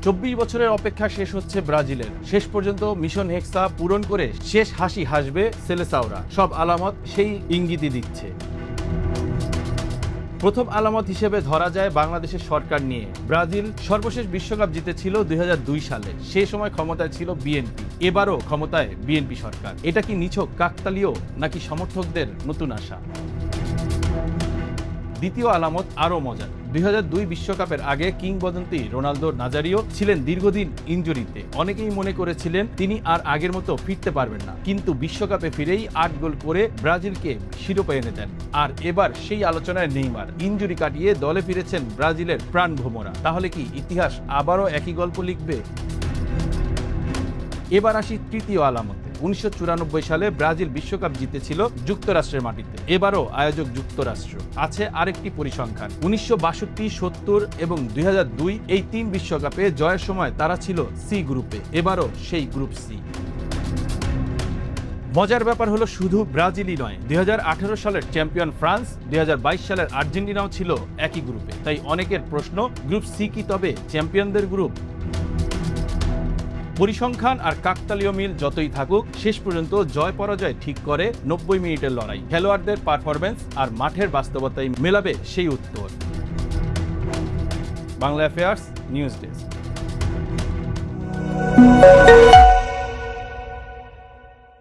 24 বছরের অপেক্ষা শেষ হচ্ছে ব্রাজিলের। শেষ পর্যন্ত মিশন হেক্সা পূরণ করে শেষ হাসি হাসবে সেলেসাওরা। সব আলামত সেই ইঙ্গিতই দিচ্ছে। প্রথম আলামত হিসেবে ধরা যায় বাংলাদেশের সরকার নিয়ে। ব্রাজিল সর্বশেষ বিশ্বকাপ জিতেছিল 2002 সালে। সেই সময় ক্ষমতায় ছিল বিএনপি। এবারও ক্ষমতায় বিএনপি সরকার। এটা কি নিছক কাকতালীয় নাকি সমর্থকদের নতুন আশা? দ্বিতীয় আলামত আরও মজার। 2002 বিশ্বকাপের আগে কিংবদন্তি রোনালদো নাজারিও ছিলেন দীর্ঘদিন ইনজুরিতে। অনেকেই মনে করেছিলেন তিনি আর আগের মতো ফিরতে পারবেন না, কিন্তু বিশ্বকাপে ফিরেই 8 গোল করে ব্রাজিলকে শিরোপা এনে দেন। আর এবার সেই আলোচনায় নেইমার ইনজুরি কাটিয়ে দলে ফিরেছেন ব্রাজিলের প্রাণভোমরা। তাহলে কি ইতিহাস আবারও একই গল্প লিখবে? এবার আসি তৃতীয় আলামতে। 1994 সালে ব্রাজিল বিশ্বকাপ জিতেছিল যুক্তরাষ্ট্রের মাটিতে। এবারও আয়োজক যুক্তরাষ্ট্র। আছে আরেকটি পরিসংখ্যান। 1962, 70 এবং 2002 এই 3 বিশ্বকাপে জয়ের সময় তারা ছিল সি গ্রুপে। এবারও সেই গ্রুপ সি। মজার ব্যাপার হলো শুধু ব্রাজিলই নয়, 2018 সালের চ্যাম্পিয়ন ফ্রান্স, 2022 সালের আর্জেন্টিনাও ছিল একই গ্রুপে। তাই অনেকের প্রশ্ন, গ্রুপ সি কি তবে চ্যাম্পিয়নদের গ্রুপ? পরিসংখ্যান আর কাকতালীয় মিল যতই থাকুক, শেষ পর্যন্ত জয় পরাজয় ঠিক করে 90 মিনিটের লড়াই। খেলোয়াড়দের পারফরম্যান্স আর মাঠের বাস্তবতায় মেলাবে সেই উত্তর। Bangla affairs news desk.